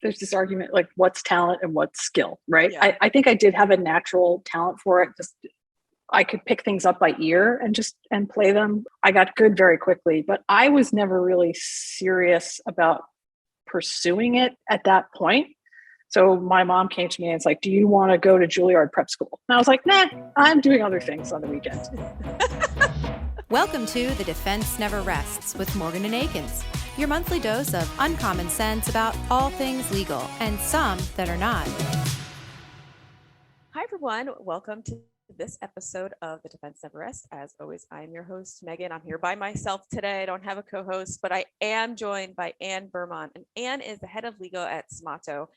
there's this argument, like what's talent and what's skill, right? Yeah. I think I did have a natural talent for it. Just I could pick things up by ear and play them. I got good very quickly, but I was never really serious about pursuing it at that point. So my mom came to me and it's like, do you want to go to Juilliard prep school? And I was like, nah, I'm doing other things on the weekends. Welcome to The Defense Never Rests with Morgan and Akins, your monthly dose of uncommon sense about all things legal and some that are not. Hi, everyone. Welcome to this episode of The Defense Never Rests. As always, I'm your host, Megan. I'm here by myself today. I don't have a co-host, but I am joined by Anne Bermont. And Anne is the head of legal at Smato.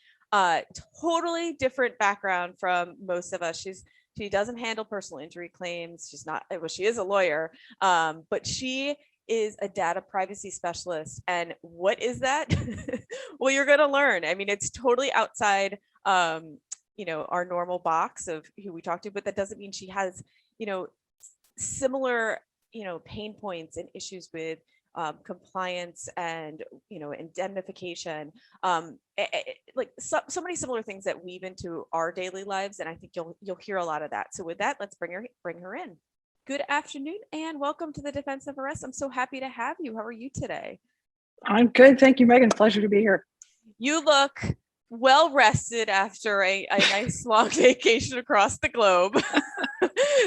Totally different background from most of us. She doesn't handle personal injury claims. She's not, well, she is a lawyer, but she is a data privacy specialist. And what is that? Well, you're going to learn. I mean, it's totally outside, our normal box of who we talk to, but that doesn't mean she has, similar, pain points and issues with compliance and indemnification, like so many similar things that weave into our daily lives, and I think you'll hear a lot of that. So with that, let's bring her in. Good afternoon, and welcome to the Defense Never Rests. I'm so happy to have you. How are you today? I'm good, thank you, Megan. Pleasure to be here. You look well rested after a nice long vacation across the globe.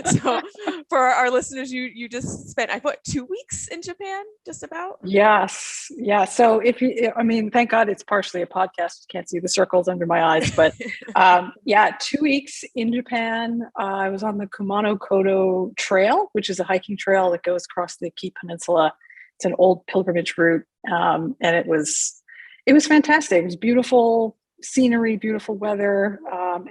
So for our listeners, you just spent, I thought, 2 weeks in Japan, just about? Yes. Yeah. So thank God it's partially a podcast. You can't see the circles under my eyes, but 2 weeks in Japan. I was on the Kumano Kodo Trail, which is a hiking trail that goes across the Kii Peninsula. It's an old pilgrimage route. And it was fantastic. It was beautiful scenery, beautiful weather,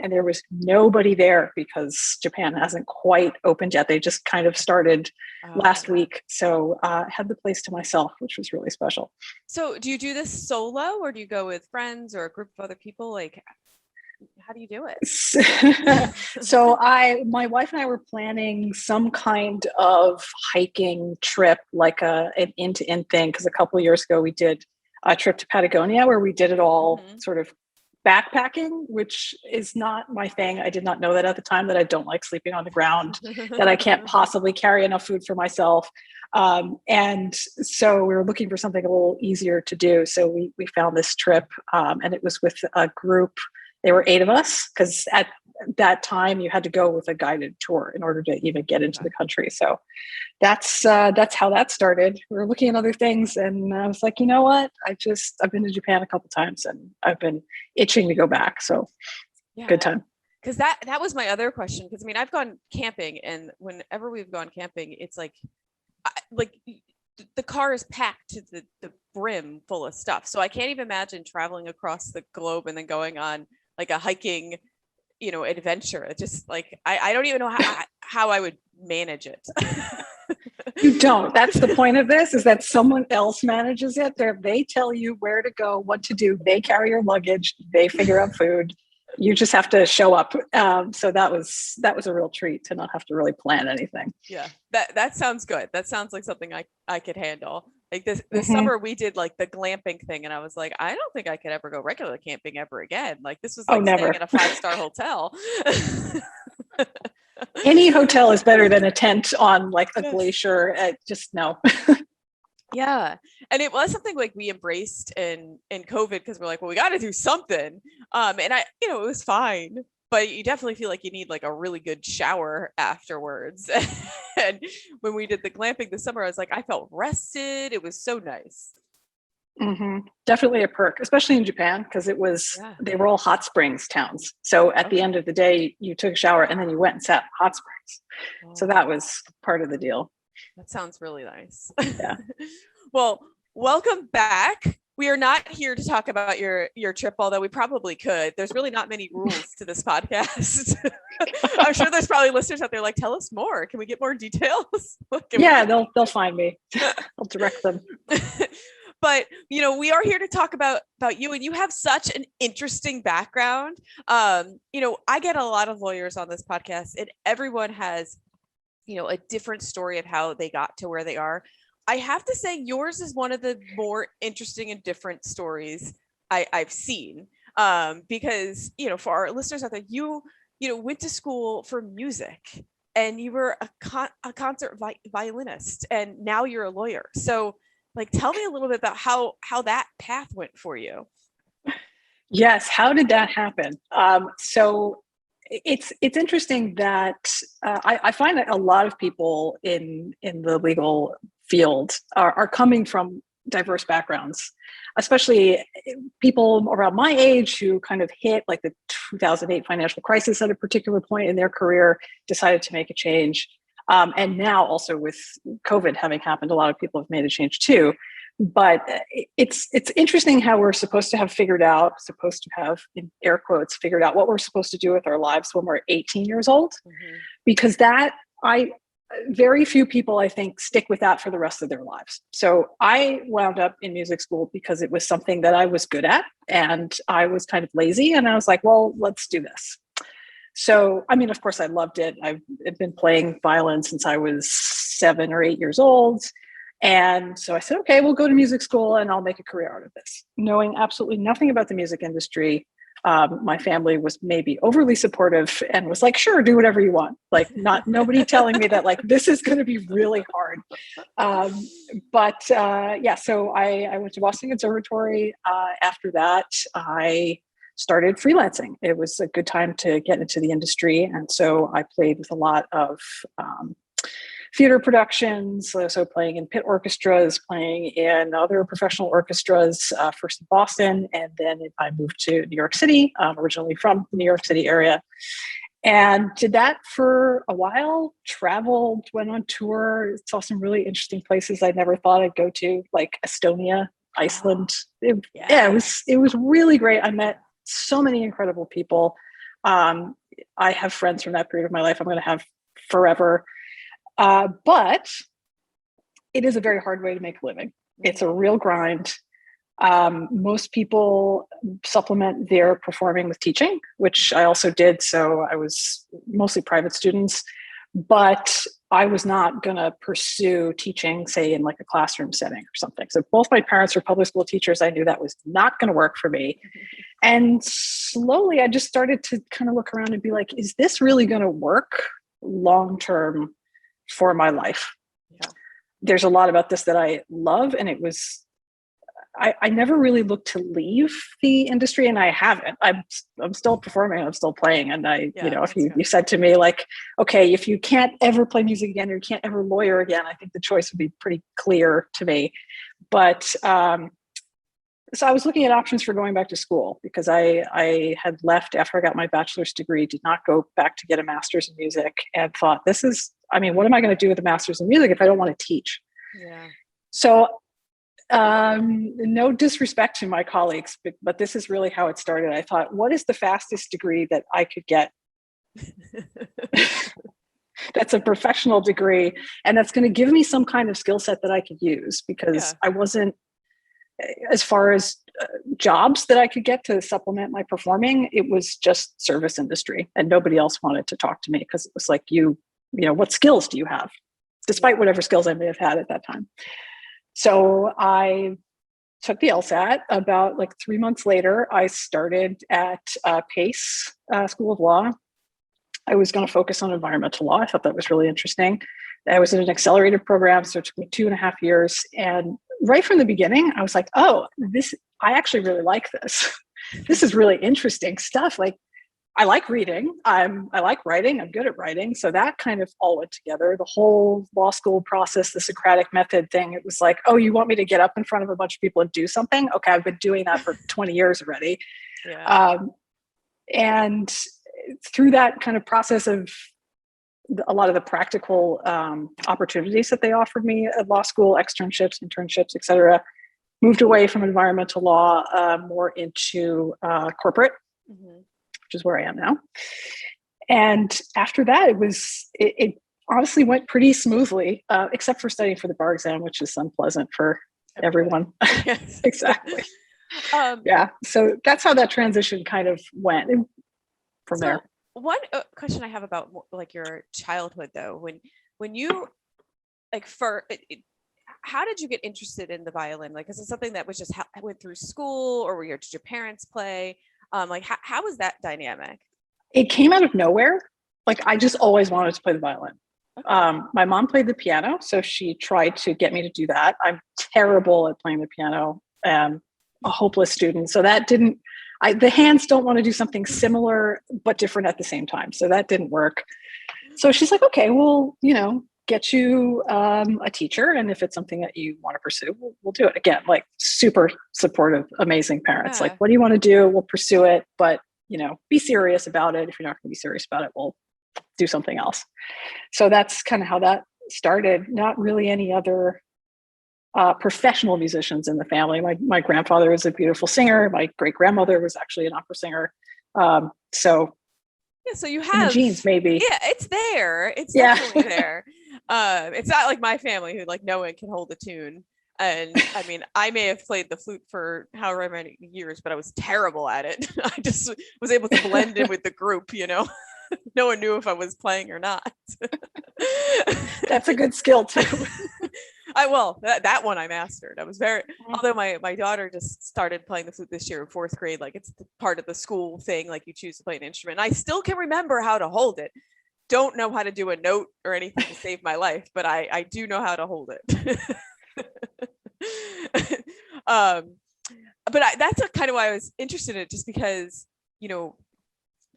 and there was nobody there because Japan hasn't quite opened yet. They just kind of started last week. So I had the place to myself, which was really special. So do you do this solo, or do you go with friends or a group of other people? Like, how do you do it? So my wife and I were planning some kind of hiking trip, like an end-to-end thing, because a couple of years ago we did a trip to Patagonia where we did it all sort of backpacking, which is not my thing. I did not know that at the time, that I don't like sleeping on the ground, that I can't possibly carry enough food for myself. And so we were looking for something a little easier to do. So we found this trip, and it was with a group. There were 8 of us, because at that time you had to go with a guided tour in order to even get into the country. So that's how that started. We were looking at other things, and I was like, you know what? I've been to Japan a couple times, and I've been itching to go back. So good time. Because that was my other question. Because I've gone camping, and whenever we've gone camping, it's like the car is packed to the brim full of stuff. So I can't even imagine traveling across the globe and then going on like a hiking, adventure. It's just like, I don't even know how I would manage it. You don't. That's the point of this, is that someone else manages it. They tell you where to go, what to do. They carry your luggage. They figure out food. You just have to show up. So that was a real treat to not have to really plan anything. Yeah, that sounds good. That sounds like something I could handle. Like this summer we did like the glamping thing, and I was like, I don't think I could ever go regular camping ever again. Like this was like staying in a 5-star hotel. Any hotel is better than a tent on like a glacier. Just no. Yeah. And it was something like we embraced in COVID, because we're like, well, we got to do something. And it was fine, but you definitely feel like you need like a really good shower afterwards. And when we did the glamping this summer, I was like, I felt rested. It was so nice. Mm-hmm. Definitely a perk, especially in Japan, because they were all hot springs towns. So at the end of the day, you took a shower and then you went and sat in hot springs. So that was part of the deal. That sounds really nice. Yeah. Well, welcome back. We are not here to talk about your trip, although we probably could. There's really not many rules to this podcast. I'm sure there's probably listeners out there like, tell us more. Can we get more details? They'll find me. I'll direct them. But, we are here to talk about you, and you have such an interesting background. I get a lot of lawyers on this podcast, and everyone has, a different story of how they got to where they are. I have to say yours is one of the more interesting and different stories I've seen. because, for our listeners out there, you went to school for music and you were a concert violinist, and now you're a lawyer. So like, tell me a little bit about how that path went for you. Yes. How did that happen? So it's interesting that I find that a lot of people in the legal field are coming from diverse backgrounds, especially people around my age who kind of hit like the 2008 financial crisis at a particular point in their career, decided to make a change. And now also with COVID having happened, a lot of people have made a change too. But it's interesting how we're supposed to have, in air quotes, figured out what we're supposed to do with our lives when we're 18 years old, because very few people, I think, stick with that for the rest of their lives. So I wound up in music school because it was something that I was good at, and I was kind of lazy, and I was like, well, let's do this. So, I mean, of course, I loved it. I've been playing violin since I was 7 or 8 years old. And so I said, okay, we'll go to music school and I'll make a career out of this. Knowing absolutely nothing about the music industry, my family was maybe overly supportive and was like, sure, do whatever you want. Like, nobody telling me that like, this is going to be really hard. So I went to Boston Conservatory. After that, I started freelancing. It was a good time to get into the industry. And so I played with a lot of theater productions, so playing in pit orchestras, playing in other professional orchestras, first in Boston, and then I moved to New York City, originally from the New York City area, and did that for a while, traveled, went on tour, saw some really interesting places I never thought I'd go to, like Estonia, Iceland. It was really great. I met so many incredible people. I have friends from that period of my life I'm going to have forever. But it is a very hard way to make a living. It's a real grind. Most people supplement their performing with teaching, which I also did. So I was mostly private students, but I was not going to pursue teaching, say, in like a classroom setting or something. So both my parents were public school teachers. I knew that was not going to work for me. And slowly I just started to kind of look around and be like, is this really going to work long-term for my life? Yeah. There's a lot about this that I love, and I never really looked to leave the industry, and I haven't. I'm still performing, I'm still playing, and if you said to me like, okay, if you can't ever play music again or you can't ever lawyer again, I think the choice would be pretty clear to me. But so I was looking at options for going back to school, because I had left after I got my bachelor's degree, did not go back to get a master's in music, and thought, what am I going to do with a master's in music if I don't want to teach? Yeah. So no disrespect to my colleagues, but this is really how it started. I thought, what is the fastest degree that I could get? That's a professional degree, and that's going to give me some kind of skill set that I could use, because I wasn't, as far as jobs that I could get to supplement my performing, it was just service industry, and nobody else wanted to talk to me, because it was like, what skills do you have? Despite whatever skills I may have had at that time. So I took the LSAT. About like 3 months later, I started at Pace School of Law. I was going to focus on environmental law. I thought that was really interesting. I was in an accelerated program, so it took me 2.5 years. And right from the beginning, I was like, I actually really like this. This is really interesting stuff. Like, I like reading. I like writing. I'm good at writing. So that kind of all went together. The whole law school process, the Socratic method thing, it was like, oh, you want me to get up in front of a bunch of people and do something? Okay, I've been doing that for 20 years already. Yeah. And through that kind of process of a lot of the practical opportunities that they offered me at law school, externships, internships, et cetera, moved away from environmental law, more into corporate, which is where I am now. And after that, it honestly went pretty smoothly, except for studying for the bar exam, which is unpleasant for everyone. Yes. Exactly. So that's how that transition kind of went from there. One question I have about like your childhood, though, when you how did you get interested in the violin? Like, is it something that was just went through school, or did your parents play? Like how was that dynamic? It came out of nowhere. Like I just always wanted to play the violin. Okay. My mom played the piano, so she tried to get me to do that. I'm terrible at playing the piano. A hopeless student. So that didn't, the hands don't want to do something similar, but different at the same time. So that didn't work. So she's like, okay, we'll, get you a teacher. And if it's something that you want to pursue, we'll do it. Again, like super supportive, amazing parents. Yeah. Like, what do you want to do? We'll pursue it, but be serious about it. If you're not going to be serious about it, we'll do something else. So that's kind of how that started. Not really any other professional musicians in the family. My grandfather was a beautiful singer. My great grandmother was actually an opera singer. So you in have the genes, maybe. Yeah, it's there. It's definitely there. It's not like my family who like no one can hold a tune. And I mean, I may have played the flute for however many years, but I was terrible at it. I just was able to blend in with the group, No one knew if I was playing or not. That's a good skill too. That one I mastered. I was although my daughter just started playing the flute this year in 4th grade, like it's part of the school thing, like you choose to play an instrument. And I still can remember how to hold it. Don't know how to do a note or anything to save my life, but I do know how to hold it. But that's kind of why I was interested in it, just because,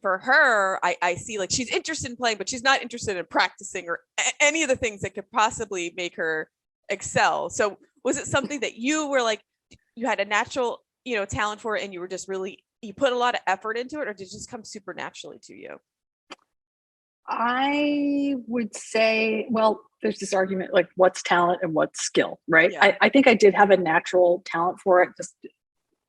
for her, I see like she's interested in playing, but she's not interested in practicing or any of the things that could possibly make her excel. So was it something that you were like, you had a natural, talent for it, and you were just really, you put a lot of effort into it, or did it just come super naturally to you? I would say, well, there's this argument like what's talent and what's skill, right? Yeah. I think I did have a natural talent for it. Just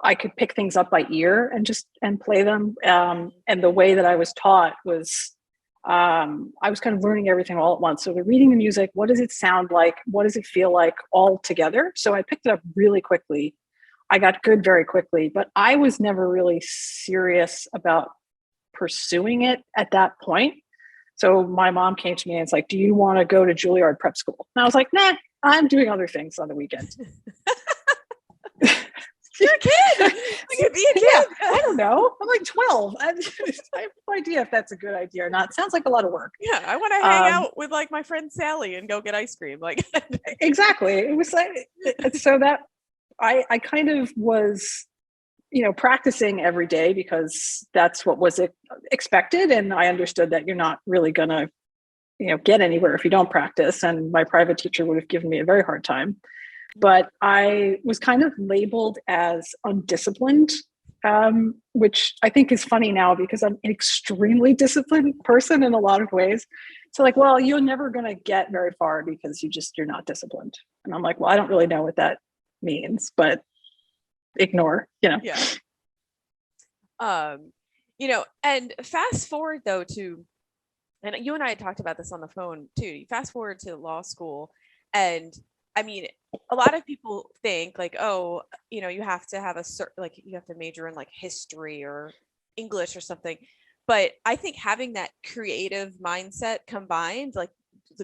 I could pick things up by ear and play them. And the way that I was taught was I was kind of learning everything all at once. So the reading the music, what does it sound like? What does it feel like all together? So I picked it up really quickly. I got good very quickly, but I was never really serious about pursuing it at that point. So my mom came to me and it's like, do you want to go to Juilliard prep school? And I was like, nah, I'm doing other things on the weekend. You're a kid. You be a kid. Yeah, I don't know. I'm like 12. I have no idea if that's a good idea or not. It sounds like a lot of work. Yeah, I want to hang out with like my friend Sally and go get ice cream. Like exactly. It was like so that I kind of was, practicing every day because that's what was expected, and I understood that you're not really gonna, get anywhere if you don't practice. And my private teacher would have given me a very hard time. But I was kind of labeled as undisciplined, which I think is funny now because I'm an extremely disciplined person in a lot of ways. So like, well, you're never going to get very far because you're not disciplined. And I'm like, well, I don't really know what that means, but ignore. Yeah. And fast forward though to, and you and I had talked about this on the phone too. You fast forward to law school, and I mean, a lot of people think like, oh, you have to have you have to major in like history or English or something. But I think having that creative mindset combined, like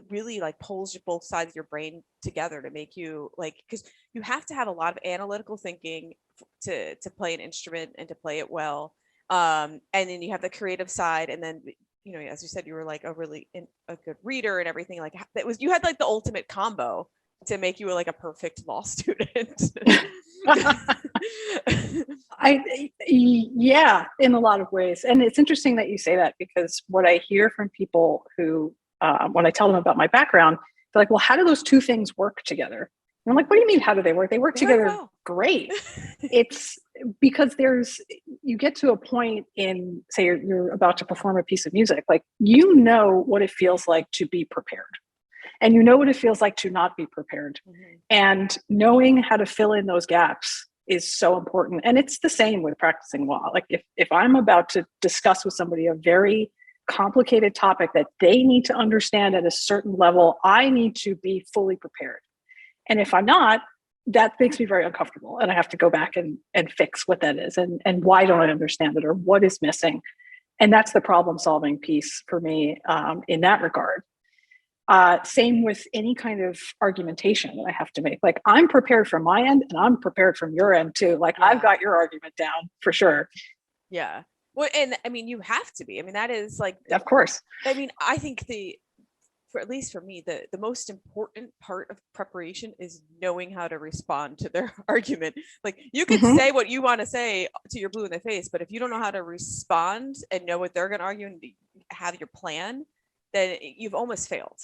really like pulls both sides of your brain together to make you like, because you have to have a lot of analytical thinking to play an instrument and to play it well. And then you have the creative side, and then as you said, you were like a good reader and everything. Like you had like the ultimate combo to make you like a perfect law student. Yeah, in a lot of ways. And it's interesting that you say that, because what I hear from people who, when I tell them about my background, they're like, well, how do those two things work together? And I'm like, what do you mean, how do they work? They work together well. Great. It's because you get to a point in, say you're about to perform a piece of music, like, what it feels like to be prepared. And what it feels like to not be prepared. Mm-hmm. And knowing how to fill in those gaps is so important. And it's the same with practicing law. Like if I'm about to discuss with somebody a very complicated topic that they need to understand at a certain level, I need to be fully prepared. And if I'm not, that makes me very uncomfortable. And I have to go back and fix what that is and why don't I understand it or what is missing. And that's the problem solving piece for me in that regard. Same with any kind of argumentation that I have to make. Like, I'm prepared from my end and I'm prepared from your end too. Like, yeah. I've got your argument down for sure. Yeah. Well, and I mean, you have to be. I mean, that is like, Of course. I mean, I think for at least for me, the most important part of preparation is knowing how to respond to their argument. Like, you can Mhm. say what you want to say to your blue in the face, but if you don't know how to respond and know what they're going to argue and have your plan, then you've almost failed,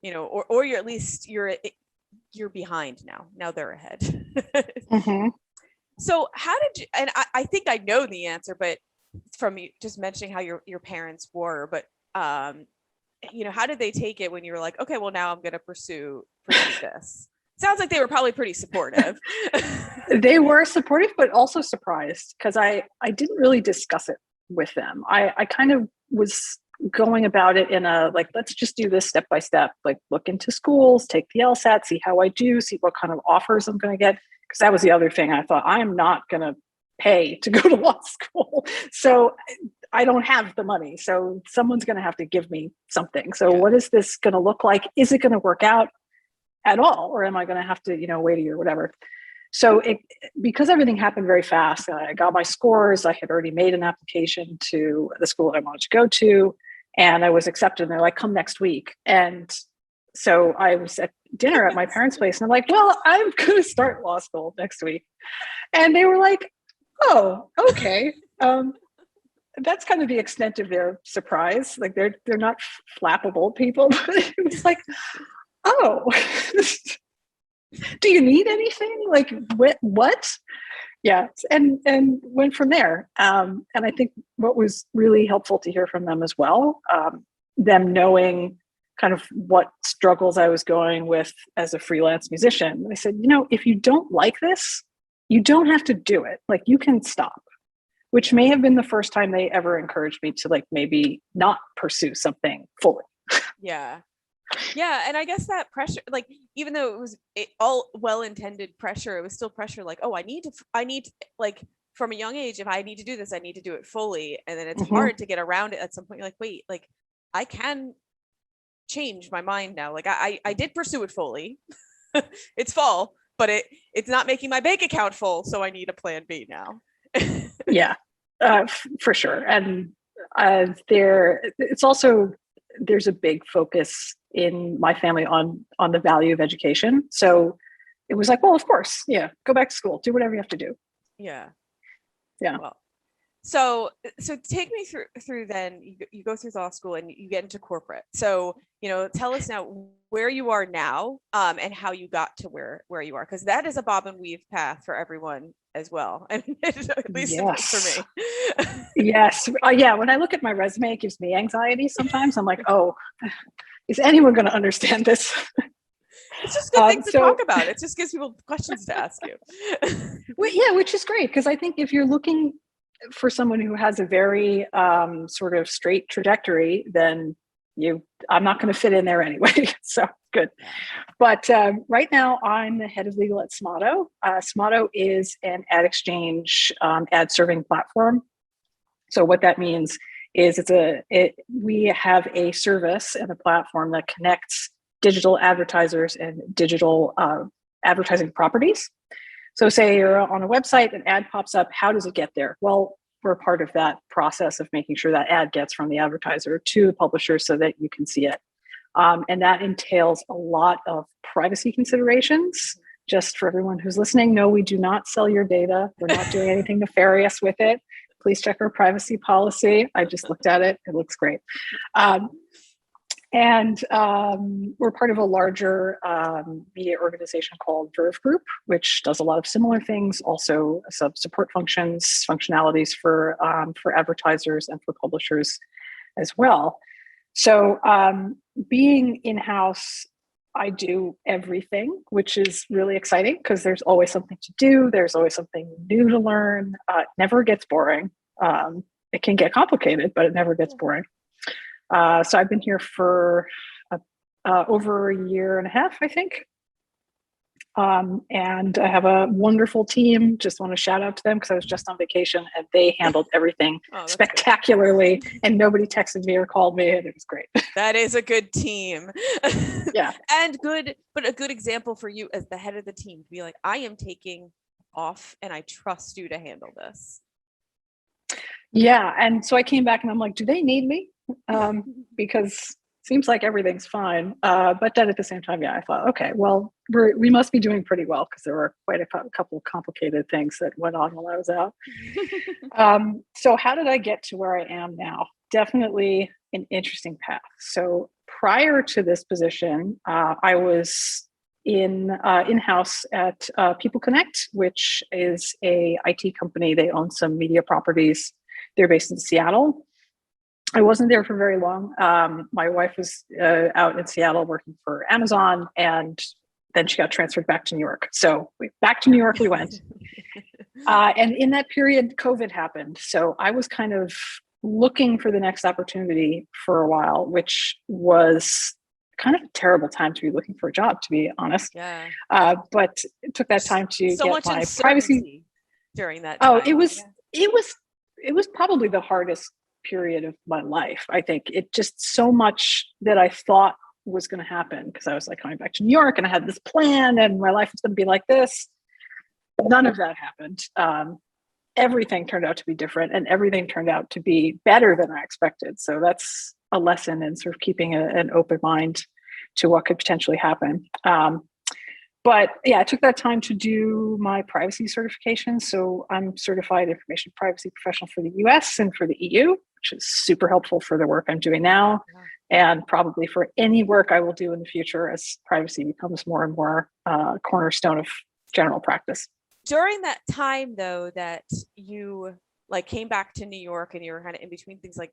or you're at least you're behind now. Now they're ahead. Mhm. So how did you, and I think I know the answer, but from you just mentioning how your parents were, but how did they take it when you were like, okay, well, now I'm going to pursue this? Sounds like they were probably pretty supportive. They were supportive, but also surprised, because I didn't really discuss it with them. I kind of was going about it in a, like, let's just do this step by step, like look into schools, take the LSAT, see how I do, see what kind of offers I'm going to get. Because that was the other thing. I thought, I am not going to pay to go to law school. So I don't have the money. So someone's going to have to give me something. So Yeah. what is this going to look like? Is it going to work out at all? Or am I going to have to, wait a year, whatever? So because everything happened very fast, I got my scores. I had already made an application to the school that I wanted to go to, and I was accepted. And they're like, come next week. And so I was at dinner at my parents' place, and I'm like, well, I'm going to start law school next week. And they were like, oh, okay. That's kind of the extent of their surprise. Like, they're not flappable people. But it was like, oh, do you need anything? Like, what? Yeah. And went from there. And I think what was really helpful to hear from them as well, them knowing kind of what struggles I was going with as a freelance musician. They said, if you don't like this, you don't have to do it. Like, you can stop, which may have been the first time they ever encouraged me to, like, maybe not pursue something fully. Yeah. Yeah. And I guess that pressure, like, even though it was all well-intended pressure, it was still pressure. Like, oh, I need to, like, from a young age, if I need to do this, I need to do it fully. And then it's hard to get around it at some point. You're like, wait, like, I can change my mind now. Like, I did pursue it fully. It's fall, but it's not making my bank account full. So I need a plan B now. Yeah, for sure. And it's also, there's a big focus in my family on the value of education. So it was like, well, of course, yeah, go back to school, do whatever you have to do. Yeah. Well, so take me through then you go through law school and you get into corporate. So, tell us now where you are now, and how you got to where you are, because that is a bob and weave path for everyone as well. And at least yes. for me. Yes. Yeah. When I look at my resume, it gives me anxiety sometimes. I'm like, oh, is anyone going to understand this? It's just good things to talk about. It just gives people questions to ask you. Well, yeah, which is great, because I think if you're looking for someone who has a very sort of straight trajectory, then I'm not going to fit in there anyway. So good. But right now I'm the head of legal at Smato. Smato is an ad exchange ad serving platform. So what that means is we have a service and a platform that connects digital advertisers and digital advertising properties. So say you're on a website, an ad pops up, how does it get there? Well, we're part of that process of making sure that ad gets from the advertiser to the publisher so that you can see it. And that entails a lot of privacy considerations. Just for everyone who's listening, no, we do not sell your data. We're not doing anything nefarious with it. Please check our privacy policy. I just looked at it. It looks great. And we're part of a larger media organization called Verve Group, which does a lot of similar things, also some support functionalities for advertisers and for publishers as well. So being in-house, I do everything, which is really exciting because there's always something to do. There's always something new to learn. It never gets boring. It can get complicated, but it never gets boring. So I've been here for over a year and a half, I think. And I have a wonderful team. Just want to shout out to them because I was just on vacation and they handled everything spectacularly. And nobody texted me or called me, and it was great. That is a good team. Yeah. And a good example for you as the head of the team to be like, I am taking off and I trust you to handle this. Yeah. And so I came back and I'm like, do they need me? Because it seems like everything's fine. But then at the same time, yeah, I thought, okay, well, we must be doing pretty well because there were quite a couple of complicated things that went on while I was out. So how did I get to where I am now? Definitely an interesting path. So prior to this position, I was in-house at People Connect, which is a IT company. They own some media properties. They're based in Seattle. I wasn't there for very long. My wife was out in Seattle working for Amazon, and then she got transferred back to New York. So back to New York we went. And in that period, COVID happened. So I was kind of looking for the next opportunity for a while, which was kind of a terrible time to be looking for a job, to be honest. Yeah. But it took that time to so get much my privacy during that time. It was probably the hardest period of my life. I think it just so much that I thought was going to happen because I was like coming back to New York and I had this plan and my life was going to be like this. None of that happened. Everything turned out to be different and everything turned out to be better than I expected. So that's a lesson in sort of keeping an open mind to what could potentially happen. But yeah, I took that time to do my privacy certification. So I'm certified information privacy professional for the US and for the EU, which is super helpful for the work I'm doing now. And probably for any work I will do in the future as privacy becomes more and more cornerstone of general practice. During that time though, that you like came back to New York and you were kind of in between things, like,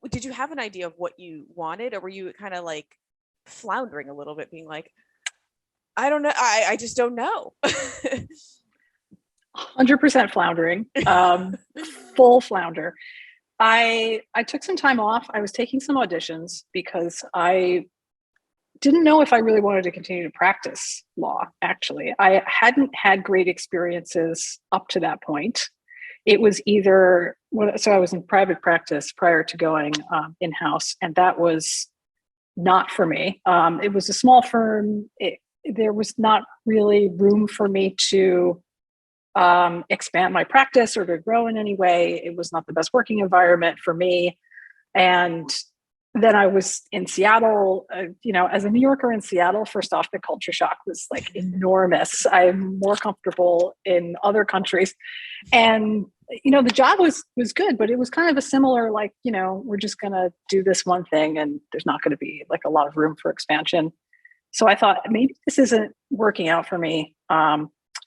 did you have an idea of what you wanted, or were you kind of like floundering a little bit, being like, I don't know, I just don't know? 100% floundering, full flounder. I took some time off. I was taking some auditions because I didn't know if I really wanted to continue to practice law, actually. I hadn't had great experiences up to that point. It was so I was in private practice prior to going in-house, and that was not for me. It was a small firm. There was not really room for me to expand my practice or to grow in any way. It was not the best working environment for me. And then I was in Seattle, as a New Yorker in Seattle, first off, the culture shock was like enormous. I'm more comfortable in other countries. And, the job was good, but it was kind of a similar, like, we're just going to do this one thing and there's not going to be like a lot of room for expansion. So I thought maybe this isn't working out for me.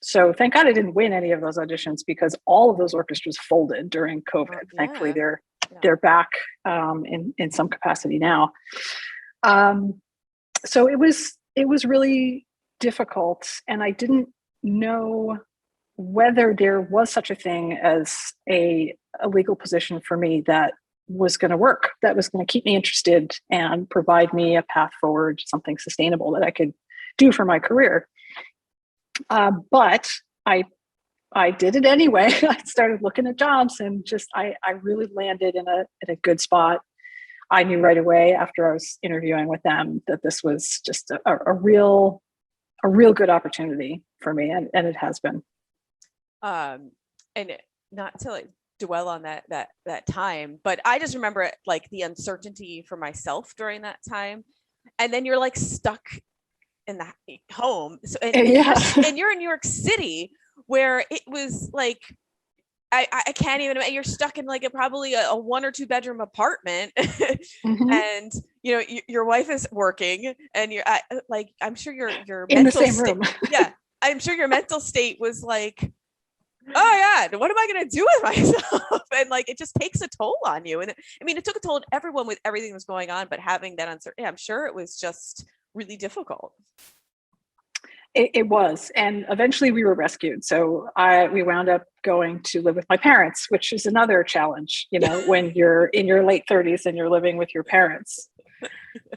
So thank God I didn't win any of those auditions because all of those orchestras folded during COVID. Yeah. Thankfully, they're back in some capacity now. So it was really difficult, and I didn't know whether there was such a thing as a legal position for me that was going to work, that was going to keep me interested and provide me a path forward, something sustainable that I could do for my career. But I did it anyway. I started looking at jobs and I really landed in a good spot. I knew right away after I was interviewing with them that this was just a real good opportunity for me, and it has been. And not to like dwell on that time, but I just remember it, like the uncertainty for myself during that time, and then you're like stuck in the home. So and you're in New York City, where it was like I can't even imagine. You're stuck in like probably a 1 or 2 bedroom apartment, Mm-hmm. and your wife is working, and you're like, I'm sure your in the mental same room. yeah, I'm sure your mental state was like, oh my God, what am I going to do with myself? And like, it just takes a toll on you. And I mean, it took a toll on everyone with everything that was going on, but having that uncertainty, I'm sure it was just really difficult. It was, and eventually we were rescued. So we wound up going to live with my parents, which is another challenge, when you're in your late 30s and you're living with your parents.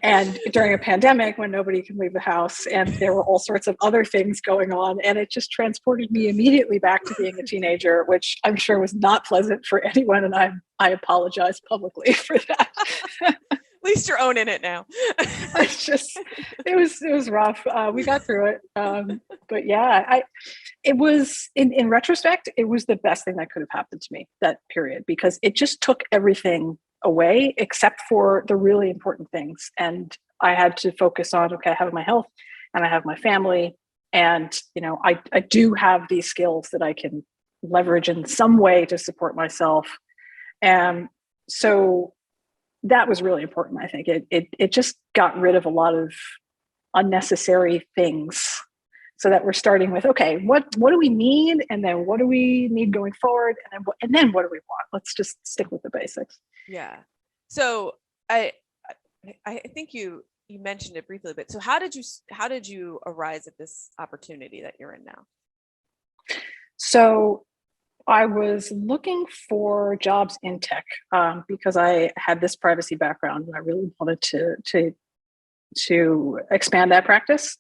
And during a pandemic when nobody can leave the house and there were all sorts of other things going on, and it just transported me immediately back to being a teenager, which I'm sure was not pleasant for anyone. And I apologize publicly for that. least you're owning it now. It was rough. We got through it. But yeah, it was in retrospect, it was the best thing that could have happened to me that period, because it just took everything away except for the really important things. And I had to focus on, okay, I have my health and I have my family. And, I do have these skills that I can leverage in some way to support myself. And so that was really important. I think it just got rid of a lot of unnecessary things, so that we're starting with, okay, what do we need? And then what do we need going forward? And then what do we want? Let's just stick with the basics. Yeah. So I think you mentioned it briefly, but so how did you arise at this opportunity that you're in now? So I was looking for jobs in tech because I had this privacy background and I really wanted to expand that practice.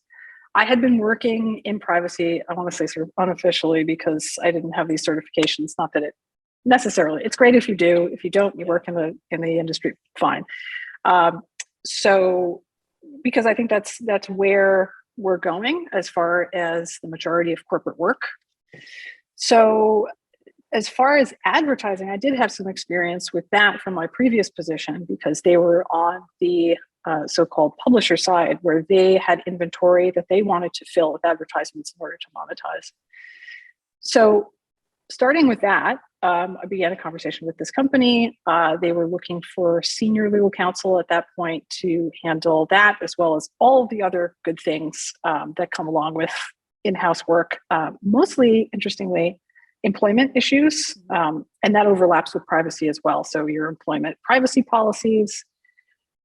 I had been working in privacy, I want to say sort of unofficially, because I didn't have these certifications. Not that it necessarily, it's great if you do. If you don't, you work in the industry, fine. So because I think that's where we're going as far as the majority of corporate work. So as far as advertising, I did have some experience with that from my previous position, because they were on the so-called publisher side, where they had inventory that they wanted to fill with advertisements in order to monetize. So starting with that, I began a conversation with this company. They were looking for senior legal counsel at that point to handle that, as well as all of the other good things that come along with in-house work, mostly, interestingly, employment issues, and that overlaps with privacy as well. So your employment privacy policies,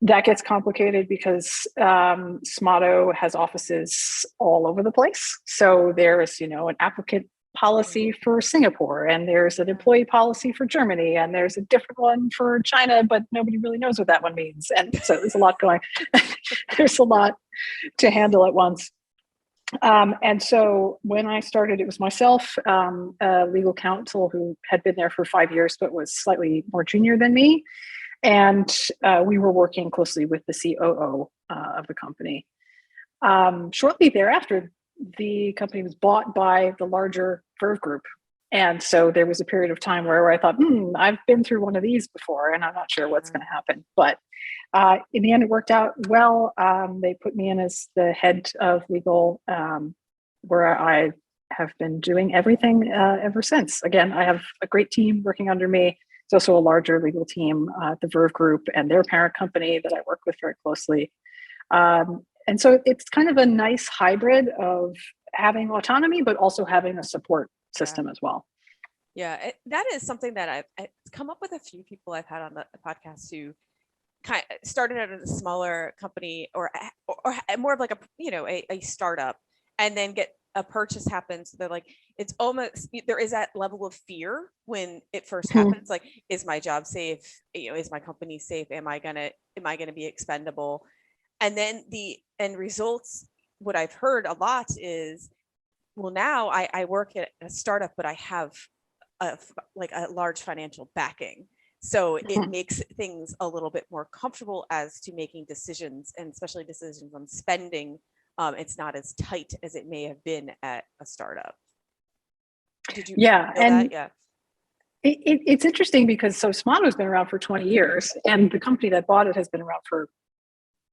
that gets complicated because Smato has offices all over the place. So there's, an applicant policy for Singapore, and there's an employee policy for Germany, and there's a different one for China, but nobody really knows what that one means. And so there's a lot going, there's a lot to handle at once. And so when I started, it was myself, a legal counsel who had been there for 5 years, but was slightly more junior than me. And we were working closely with the COO of the company. Shortly thereafter, the company was bought by the larger Verve Group. And so there was a period of time where I thought, I've been through one of these before, and I'm not sure what's going to happen. But in the end, it worked out well. They put me in as the head of legal, where I have been doing everything ever since. Again, I have a great team working under me. There's also a larger legal team, the Verve Group and their parent company that I work with very closely. And so it's kind of a nice hybrid of having autonomy, but also having a support system as well. Yeah, that is something that I've come up with a few people I've had on the podcast who kind of started out at a smaller company or more of like a startup, and then get a purchase happens. They're like, it's almost, there is that level of fear when it first happens. Like, is my job safe? Is my company safe? Am I gonna be expendable? And then the end results, what I've heard a lot is, well, now I work at a startup, but I have a large financial backing. So it makes things a little bit more comfortable as to making decisions, and especially decisions on spending. It's not as tight as it may have been at a startup. Did you know that? Yeah. It's interesting because Smato's been around for 20 years, and the company that bought it has been around for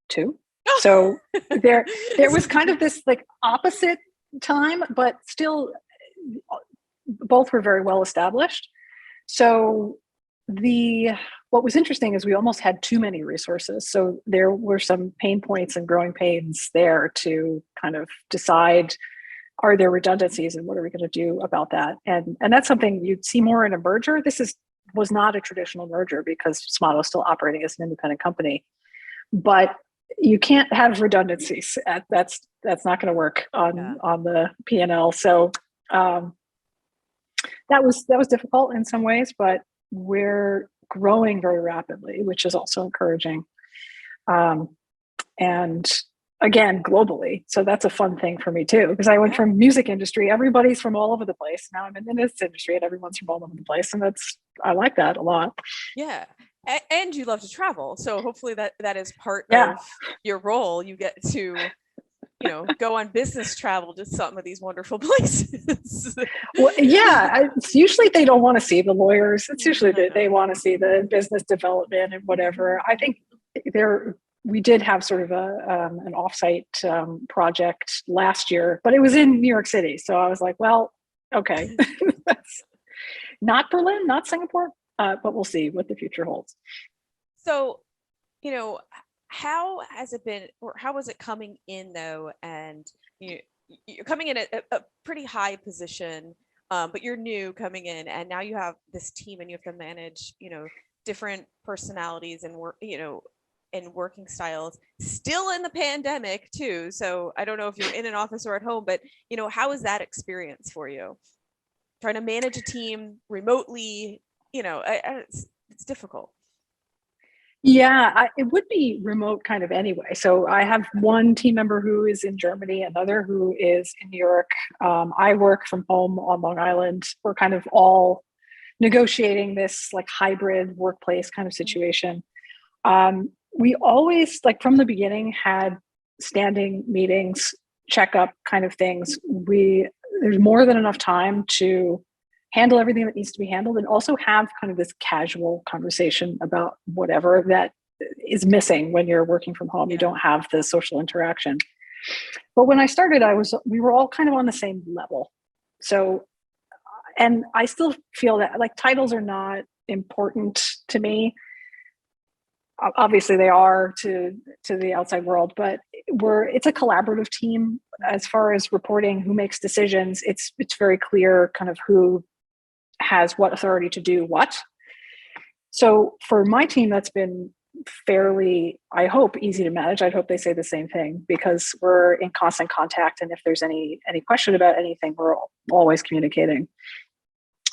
2. So there was kind of this like opposite time, but still both were very well established. So what was interesting is we almost had too many resources. So there were some pain points and growing pains there to kind of decide, are there redundancies and what are we going to do about that? And that's something you'd see more in a merger. Was not a traditional merger because Smato is still operating as an independent company, but you can't have redundancies. That's not going to work on the P&L. So that was difficult in some ways, but we're growing very rapidly, which is also encouraging. And again, globally. So that's a fun thing for me too, because I went from music industry, everybody's from all over the place. Now I'm in this industry and everyone's from all over the place. And I like that a lot. Yeah. And you love to travel. So hopefully that is part Yeah. of your role. You get to, go on business travel to some of these wonderful places. Well, yeah, it's usually they don't want to see the lawyers. It's usually they want to see the business development and whatever. I think we did have sort of an offsite project last year, but it was in New York City. So I was like, well, okay, that's not Berlin, not Singapore, but we'll see what the future holds. So, how has it been, or how was it coming in though? And you're coming in at a pretty high position, but you're new coming in, and now you have this team, and you have to manage, different personalities and work, and working styles. Still in the pandemic too. So I don't know if you're in an office or at home, but how is that experience for you? Trying to manage a team remotely, it's difficult. Yeah, it would be remote kind of anyway. So I have one team member who is in Germany, another who is in New York. I work from home on Long Island. We're kind of all negotiating this like hybrid workplace kind of situation. We always, like from the beginning, had standing meetings, checkup kind of things. There's more than enough time to handle everything that needs to be handled, and also have kind of this casual conversation about whatever that is missing when you're working from home. You don't have the social interaction. But when I started, we were all kind of on the same level. So, and I still feel that like titles are not important to me. Obviously they are to the outside world, but it's a collaborative team as far as reporting who makes decisions. It's very clear kind of who has what authority to do what. So for my team, that's been fairly, I hope, easy to manage. I hope they say the same thing, because we're in constant contact. And if there's any question about anything, we're always communicating.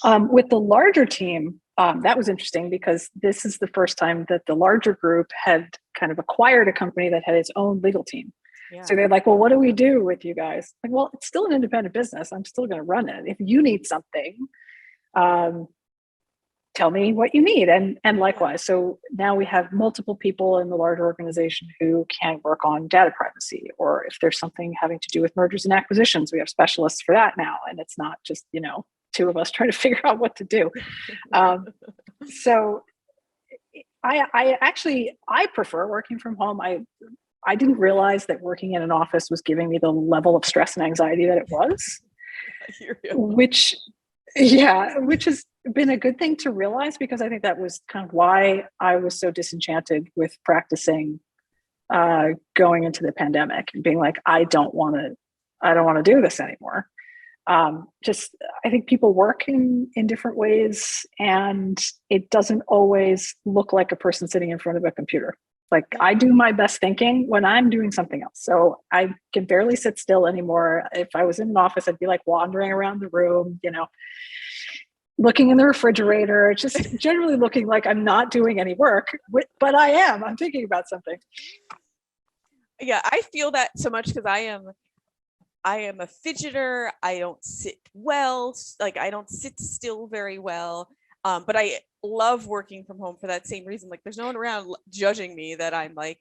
With the larger team, that was interesting, because this is the first time that the larger group had kind of acquired a company that had its own legal team. Yeah. So they're like, well, what do we do with you guys? Like, well, it's still an independent business. I'm still going to run it. If you need something, tell me what you need. And likewise. So now we have multiple people in the larger organization who can work on data privacy, or if there's something having to do with mergers and acquisitions, we have specialists for that now. And it's not just, two of us trying to figure out what to do. So I prefer working from home. I didn't realize that working in an office was giving me the level of stress and anxiety that it was, which has been a good thing to realize, because I think that was kind of why I was so disenchanted with practicing going into the pandemic and being like, I don't want to do this anymore. I think people work in different ways, and it doesn't always look like a person sitting in front of a computer. Like, I do my best thinking when I'm doing something else. So I can barely sit still anymore. If I was in an office, I'd be like wandering around the room, looking in the refrigerator, just generally looking like I'm not doing any work, but I'm thinking about something. Yeah, I feel that so much, because I am a fidgeter. I don't sit well. Like, I don't sit still very well. But I love working from home for that same reason. Like, there's no one around judging me that I'm like,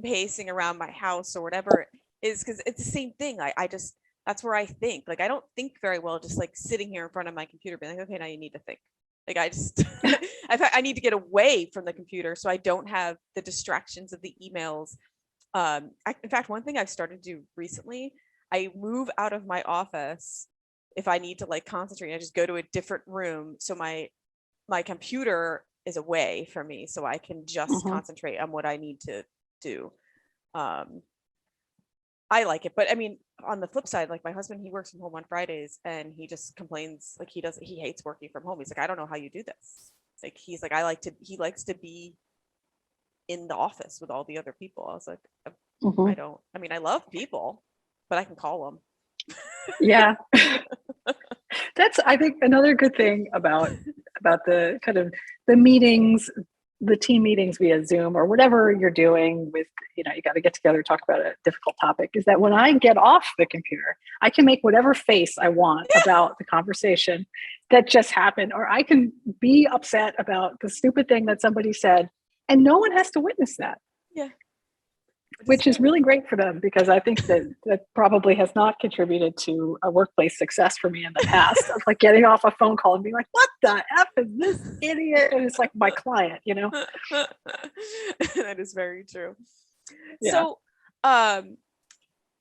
pacing around my house or whatever it is, because it's the same thing. I just, that's where I think. Like, I don't think very well just like sitting here in front of my computer being like, okay, now you need to think. Like, I just, I need to get away from the computer so I don't have the distractions of the emails. In fact, one thing I've started to do recently, I move out of my office if I need to like concentrate. I just go to a different room, so my computer is away from me, so I can just concentrate on what I need to do. I like it, but I mean, on the flip side, like my husband, he works from home on Fridays, and he just complains, like he hates working from home. He's like, I don't know how you do this. Like, he's like, he likes to be in the office with all the other people. I was like, I love people, but I can call them. Yeah. That's, I think, another good thing about the kind of the meetings the team meetings via Zoom or whatever you're doing with, you got to get together, talk about a difficult topic, is that when I get off the computer, I can make whatever face I want about the conversation that just happened, or I can be upset about the stupid thing that somebody said, and no one has to witness that. Yeah. Which is really great for them, because I think that probably has not contributed to a workplace success for me in the past, of like getting off a phone call and being like, what the F is this idiot? And it's like my client, That is very true. Yeah. So, and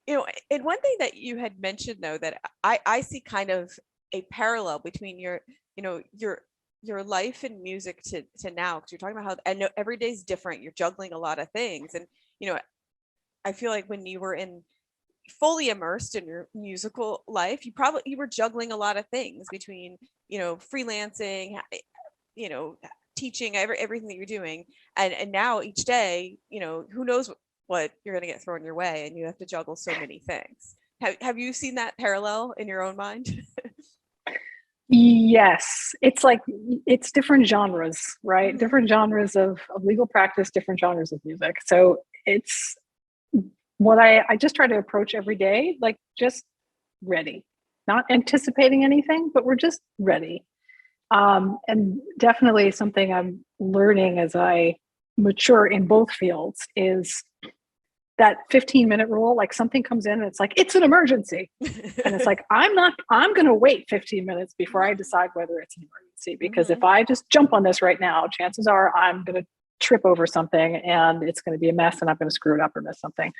one thing that you had mentioned, though, that I see kind of a parallel between your life in music to now, because you're talking about how I know every day's different. You're juggling a lot of things, and I feel like when you were fully immersed in your musical life, you were juggling a lot of things between, freelancing, teaching, everything that you're doing. And now each day, who knows what you're going to get thrown your way, and you have to juggle so many things. Have you seen that parallel in your own mind? Yes. It's different genres, right? Mm-hmm. Different genres of legal practice, different genres of music. So it's what I just try to approach every day, like just ready, not anticipating anything, but we're just ready. And definitely something I'm learning as I mature in both fields is that 15-minute rule. Like something comes in and it's like, it's an emergency. And it's like, I'm going to wait 15 minutes before I decide whether it's an emergency, because if I just jump on this right now, chances are I'm going to trip over something and it's going to be a mess, and I'm going to screw it up or miss something.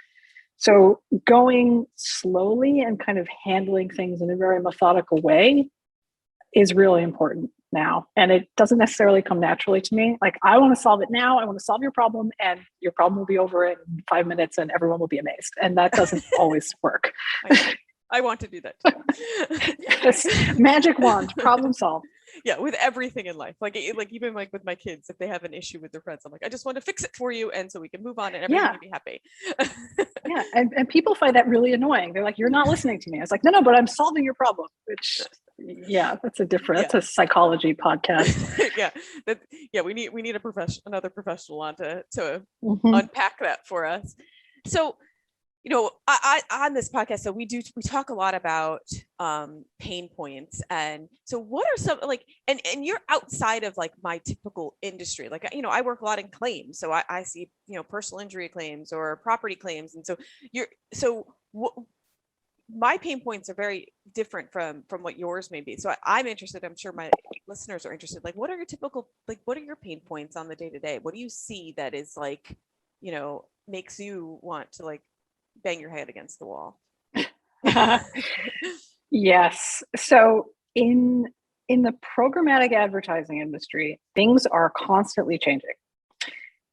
So going slowly and kind of handling things in a very methodical way is really important now. And it doesn't necessarily come naturally to me. Like, I want to solve it now. I want to solve your problem, and your problem will be over in 5 minutes and everyone will be amazed. And that doesn't always work. I want to do that too. This magic wand, problem solved. Yeah, with everything in life, like even like with my kids, if they have an issue with their friends, I'm like, I just want to fix it for you, and so we can move on and everyone can be happy. Yeah, and people find that really annoying. They're like, "You're not listening to me." I was like, "No, but I'm solving your problem." Which, that's a psychology podcast. We need another professional on to unpack that for us. So, I on this podcast, so we talk a lot about pain points. And so what are some, like, and you're outside of like my typical industry. Like, I work a lot in claims. So I see, personal injury claims or property claims. And so my pain points are very different from what yours may be. So I'm interested, I'm sure my listeners are interested. Like, what are your pain points on the day to day? What do you see that is like, makes you want to like bang your head against the wall? Yes. So in the programmatic advertising industry, things are constantly changing.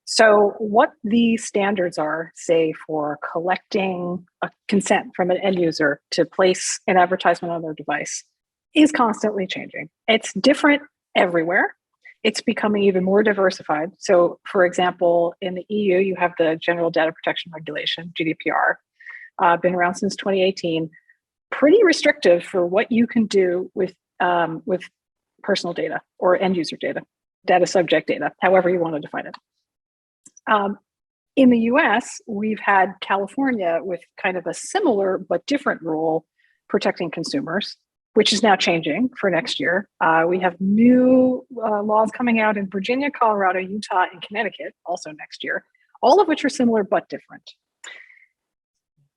So what the standards are, say, for collecting a consent from an end user to place an advertisement on their device, is constantly changing. It's different everywhere. It's becoming even more diversified. So, for example, in the EU, you have the General Data Protection Regulation, GDPR, been around since 2018. Pretty restrictive for what you can do with personal data or end user data subject data, however you want to define it. In the US, we've had California with kind of a similar but different rule protecting consumers, which is now changing for next year. We have new laws coming out in Virginia, Colorado, Utah, and Connecticut also next year, all of which are similar but different.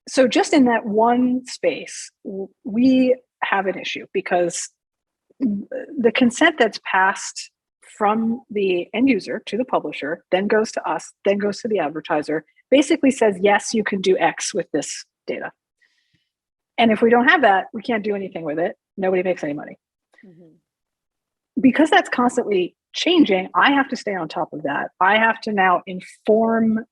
So just in that one space, we have an issue because the consent that's passed from the end user to the publisher, then goes to us, then goes to the advertiser, basically says, yes, you can do X with this data. And if we don't have that, we can't do anything with it. Nobody makes any money. Mm-hmm. Because that's constantly changing, I have to stay on top of that. I have to now inform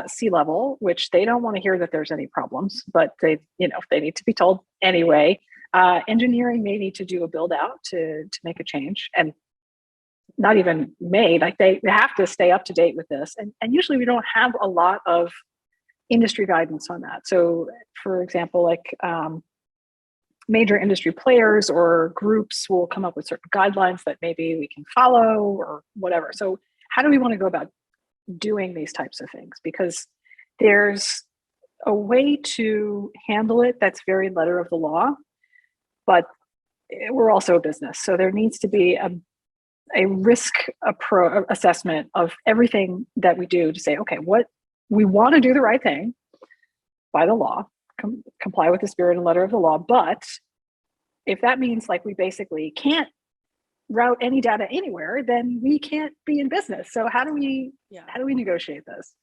C-level, which they don't want to hear that there's any problems, but they need to be told anyway. Engineering may need to do a build out to make a change, and not even made, like they have to stay up to date with this. And usually we don't have a lot of industry guidance on that. So for example, like major industry players or groups will come up with certain guidelines that maybe we can follow or whatever. So how do we want to go about doing these types of things? Because there's a way to handle it that's very letter of the law, but we're also a business. So there needs to be a risk assessment of everything that we do to say, okay, what we want to do the right thing by the law, comply with the spirit and letter of the law. But if that means like we basically can't route any data anywhere, then we can't be in business. So how do we negotiate this?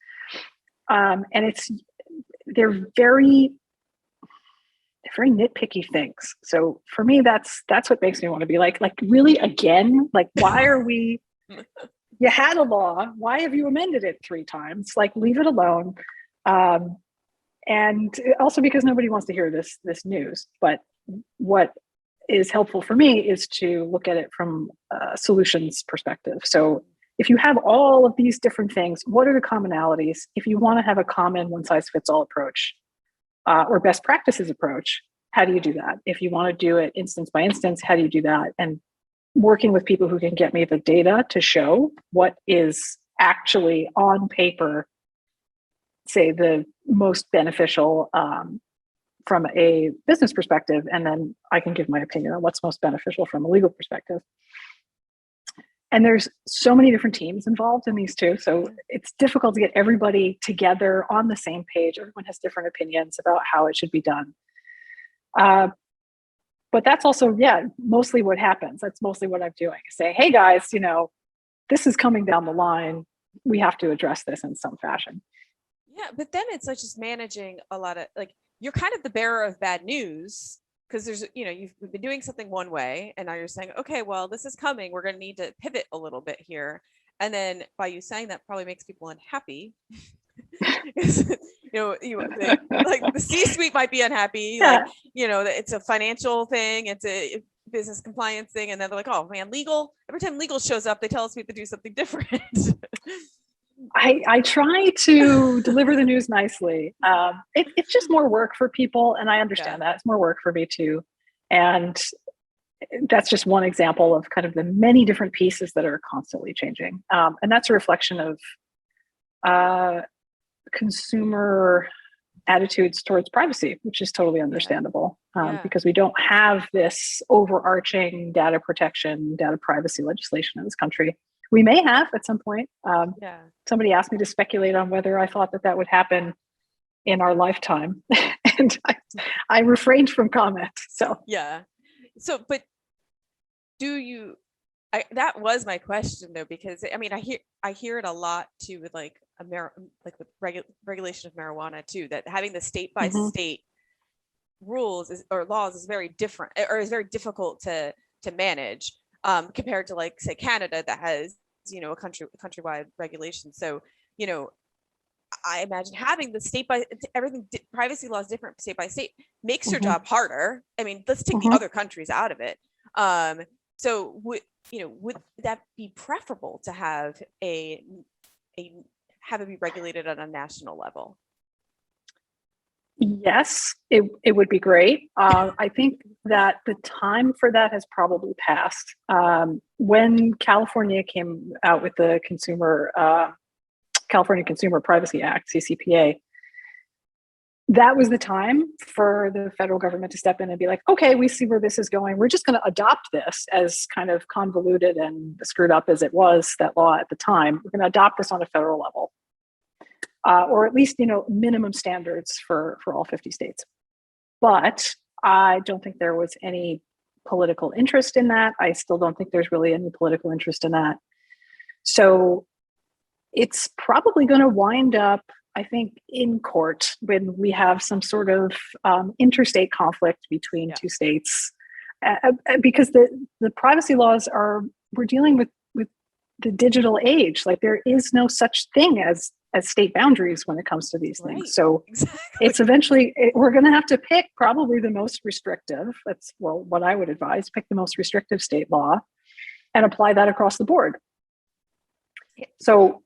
And they're very nitpicky things. So for me, that's what makes me want to be like really, again, like, why are we, you had a law, why have you amended it 3 times? Like, leave it alone. And also because nobody wants to hear this news. But what is helpful for me is to look at it from a solutions perspective. So if you have all of these different things, what are the commonalities? If you want to have a common one-size-fits-all approach, or best practices approach, how do you do that? If you want to do it instance by instance, how do you do that? And working with people who can get me the data to show what is actually on paper, say, the most beneficial from a business perspective, and then I can give my opinion on what's most beneficial from a legal perspective. And there's so many different teams involved in these too. So it's difficult to get everybody together on the same page. Everyone has different opinions about how it should be done. But that's also, mostly what happens. That's mostly what I'm doing. Say, hey guys, this is coming down the line. We have to address this in some fashion. Yeah, but then it's like just managing a lot of, like, you're kind of the bearer of bad news. Because there's, you've been doing something one way, and now you're saying, okay, well, this is coming. We're going to need to pivot a little bit here. And then by you saying that probably makes people unhappy. Like the C-suite might be unhappy. Yeah. Like, it's a financial thing. It's a business compliance thing. And then they're like, oh man, legal. Every time legal shows up, they tell us we have to do something different. I try to deliver the news nicely. It's just more work for people, and I understand that. It's more work for me too. And that's just one example of kind of the many different pieces that are constantly changing. And that's a reflection of consumer attitudes towards privacy, which is totally understandable, because we don't have this overarching data protection, data privacy legislation in this country. We may have at some point. Somebody asked me to speculate on whether I thought that would happen in our lifetime, and I refrained from comment. So but do you? That was my question though, because I mean, I hear it a lot too with like with regulation of marijuana too. That having the state by state rules or laws is very different, or is very difficult to manage. Compared to, like, say, Canada, that has, a countrywide regulation. So, I imagine having the state by everything, privacy laws different state by state makes your job harder. I mean, let's take the other countries out of it. So would that be preferable to have have it be regulated on a national level? Yes, it would be great. I think that the time for that has probably passed. When California came out with the California Consumer Privacy Act, CCPA, that was the time for the federal government to step in and be like, okay, we see where this is going. We're just going to adopt this, as kind of convoluted and screwed up as it was, that law at the time. We're going to adopt this on a federal level. Or at least, minimum standards for all 50 states. But I don't think there was any political interest in that. I still don't think there's really any political interest in that. So it's probably going to wind up, I think, in court when we have some sort of interstate conflict between two states, because the privacy laws we're dealing with the digital age. Like, there is no such thing as state boundaries when it comes to these things. So it's eventually, we're going to have to pick probably the most restrictive. That's, what I would advise, pick the most restrictive state law and apply that across the board. So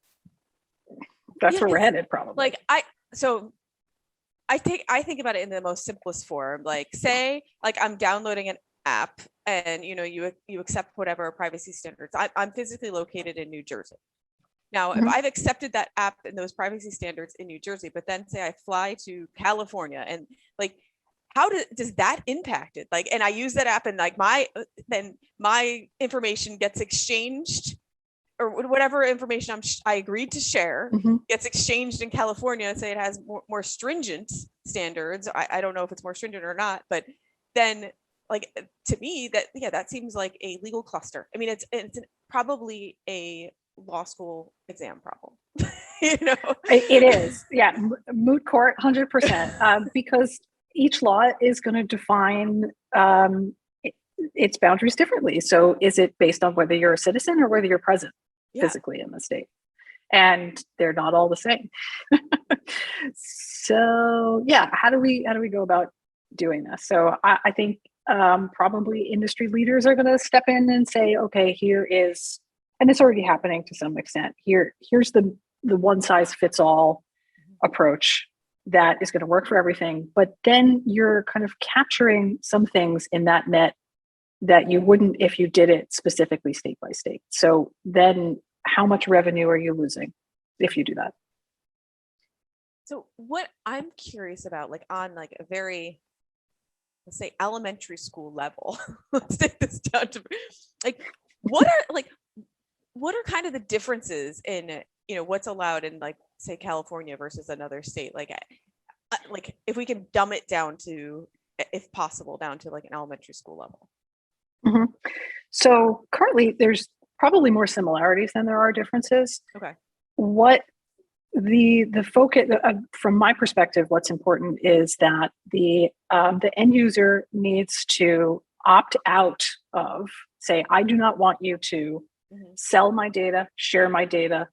that's where we're headed, probably. I think about it in the most simplest form. Like, say, like, I'm downloading an app, and you accept whatever privacy standards. I'm physically located in New Jersey. Now, if Mhm. I've accepted that app and those privacy standards in New Jersey, but then say I fly to California and like, how does that impact it? Like, and I use that app and like then my information gets exchanged, or whatever information I agreed to share Mhm. gets exchanged in California. Say it has more stringent standards. I don't know if it's more stringent or not, but then like to me that seems like a legal cluster. I mean, it's probably a law school exam problem. You know, It is, yeah, moot court, 100%, because each law is going to define its boundaries differently. So, is it based on whether you're a citizen or whether you're present physically in the state? And they're not all the same. So, yeah, how do we go about doing this? So, I think probably industry leaders are going to step in and say, okay, here is, and it's already happening to some extent. Here's the one size fits all approach that is going to work for everything. But then you're kind of capturing some things in that net that you wouldn't if you did it specifically state by state. So then how much revenue are you losing if you do that? So what I'm curious about, like on like a very, let's say elementary school level, let's take this down to like, what are kind of the differences in, you know, what's allowed in like, say California versus another state? Like if we can dumb it down to, if possible, down to like an elementary school level. Mm-hmm. So currently there's probably more similarities than there are differences. Okay. What the focus from my perspective, what's important is that the end user needs to opt out of, say, I do not want you to sell my data, share my data,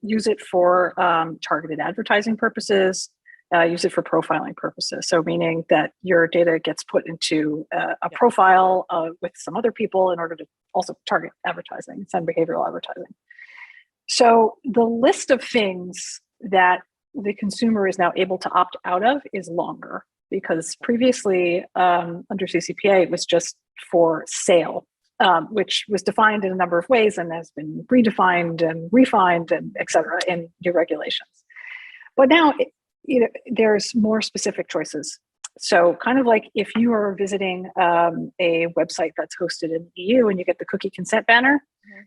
use it for targeted advertising purposes, use it for profiling purposes. So meaning that your data gets put into a profile with some other people in order to also target advertising, send behavioral advertising. So the list of things that the consumer is now able to opt out of is longer, because previously under CCPA, it was just for sale, which was defined in a number of ways and has been redefined and refined and et cetera in new regulations. But now, there's more specific choices. So kind of like if you are visiting a website that's hosted in the EU and you get the cookie consent banner,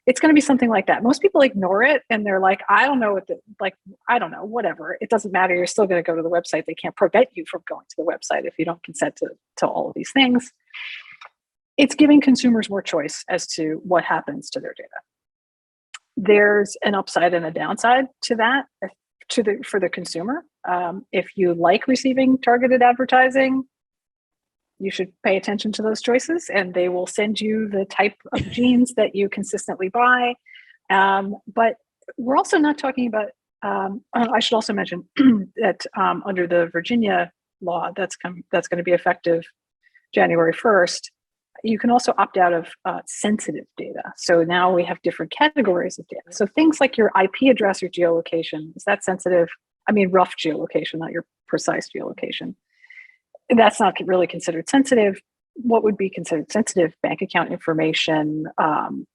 it's going to be something like that. Most people ignore it and they're like, I don't know I don't know, whatever. It doesn't matter. You're still going to go to the website. They can't prevent you from going to the website if you don't consent to all of these things. It's giving consumers more choice as to what happens to their data. There's an upside and a downside to that for the consumer. If you like receiving targeted advertising, you should pay attention to those choices, and they will send you the type of jeans that you consistently buy. But we're also not talking about, I should also mention that under the Virginia law that's going to be effective January 1st, you can also opt out of sensitive data. So now we have different categories of data. So things like your IP address or geolocation, is that sensitive? I mean, rough geolocation, not your precise geolocation. That's not really considered sensitive. What would be considered sensitive? Bank account information,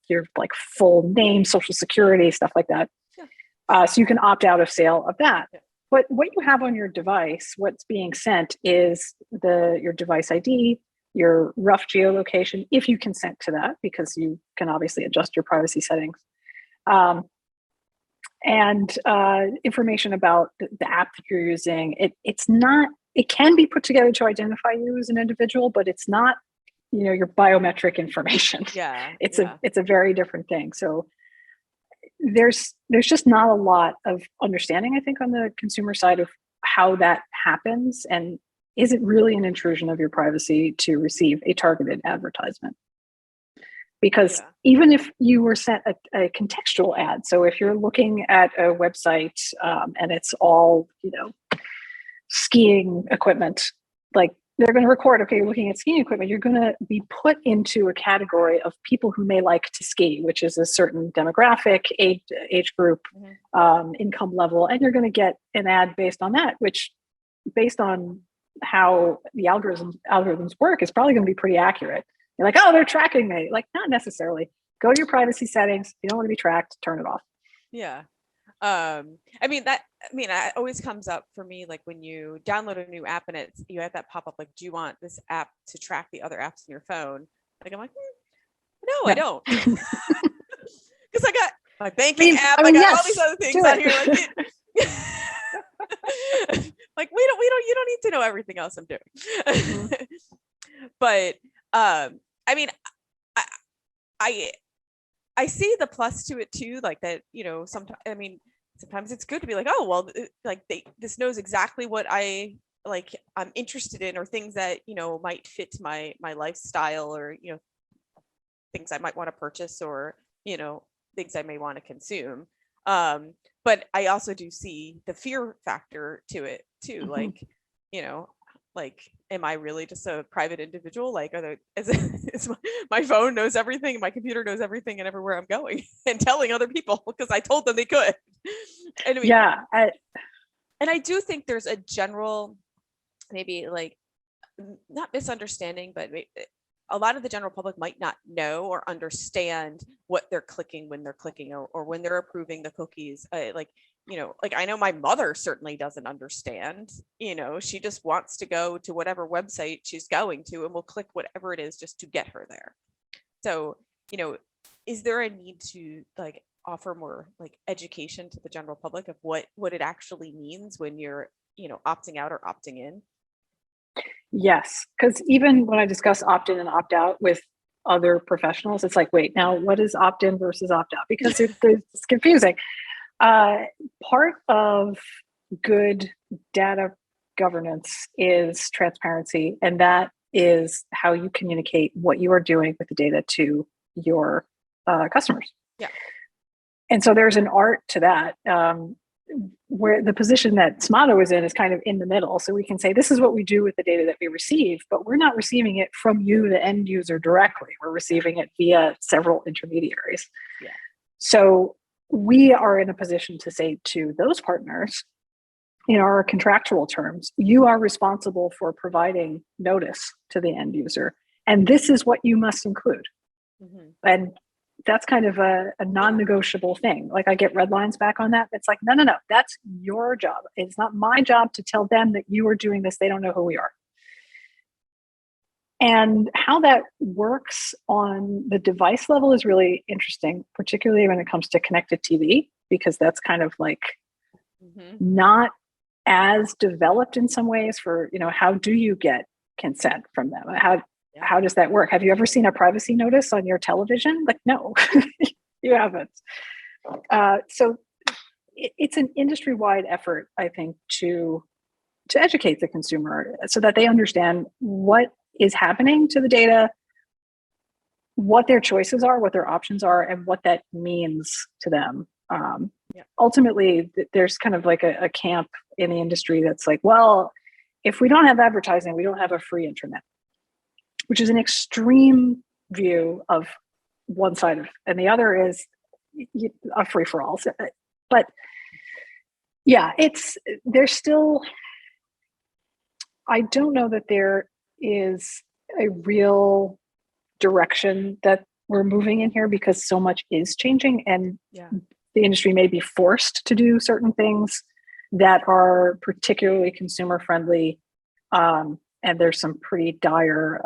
your like full name, social security, stuff like that. Yeah. So you can opt out of sale of that. Yeah. But what you have on your device, what's being sent is your device ID, your rough geolocation, if you consent to that, because you can obviously adjust your privacy settings. And information about the app that you're using. It can be put together to identify you as an individual, but it's not, your biometric information. Yeah. It's a very different thing. So there's just not a lot of understanding, I think, on the consumer side of how that happens. And is it really an intrusion of your privacy to receive a targeted advertisement? Because even if you were sent a contextual ad, so if you're looking at a website and it's all, skiing equipment, like they're going to record, okay, you're looking at skiing equipment, you're going to be put into a category of people who may like to ski, which is a certain demographic, age group, income level, and you're going to get an ad based on that, which based on how the algorithms work is probably going to be pretty accurate. You're like, oh, they're tracking me. Like, not necessarily. Go to your privacy settings. If you don't want to be tracked, turn it off. Yeah. It always comes up for me, like when you download a new app and you have that pop up, like, do you want this app to track the other apps in your phone? Like, I'm like, no, I don't. Because I got my banking app, I got yes, all these other things on here. Like, you don't need to know everything else I'm doing. Mm-hmm. But I see the plus to it too, like that, sometimes it's good to be like, oh, well, this knows exactly what I'm interested in, or things that, might fit my lifestyle, or, things I might want to purchase, or, things I may want to consume. But I also do see the fear factor to it too. Mm-hmm. Am I really just a private individual? Like, is my phone knows everything, my computer knows everything, and everywhere I'm going, and telling other people because I told them they could. And I do think there's a general, maybe not misunderstanding, but a lot of the general public might not know or understand what they're clicking when they're clicking, or when they're approving the cookies. I know my mother certainly doesn't understand. She just wants to go to whatever website she's going to, and will click whatever it is just to get her there. So, is there a need to offer more education to the general public of what it actually means when you're, opting out or opting in? Yes, because even when I discuss opt-in and opt-out with other professionals, it's like, wait, now what is opt-in versus opt-out? Because it's confusing. Part of good data governance is transparency, and that is how you communicate what you are doing with the data to your customers. Yeah. And so there's an art to that, where the position that Smato is in is kind of in the middle. So we can say, this is what we do with the data that we receive, but we're not receiving it from you, the end user, directly. We're receiving it via several intermediaries. Yeah. So we are in a position to say to those partners, in our contractual terms, you are responsible for providing notice to the end user, and this is what you must include. Mm-hmm. And that's kind of a non-negotiable thing. Like, I get red lines back on that. It's like, no, that's your job. It's not my job to tell them that you are doing this. They don't know who we are. And how that works on the device level is really interesting, particularly when it comes to connected TV, because that's kind of mm-hmm. not as developed in some ways for, how do you get consent from them? How does that work? Have you ever seen a privacy notice on your television? Like, no, you haven't. So it's an industry-wide effort, I think, to educate the consumer so that they understand what is happening to the data, what their choices are, what their options are, and what that means to them. Ultimately, there's kind of a camp in the industry that's like, well, if we don't have advertising, we don't have a free internet, which is an extreme view of one side of, and the other is a free for all. But yeah, there's still, I don't know that there is a real direction that we're moving in here, because so much is changing, and the industry may be forced to do certain things that are particularly consumer friendly. And there's some pretty dire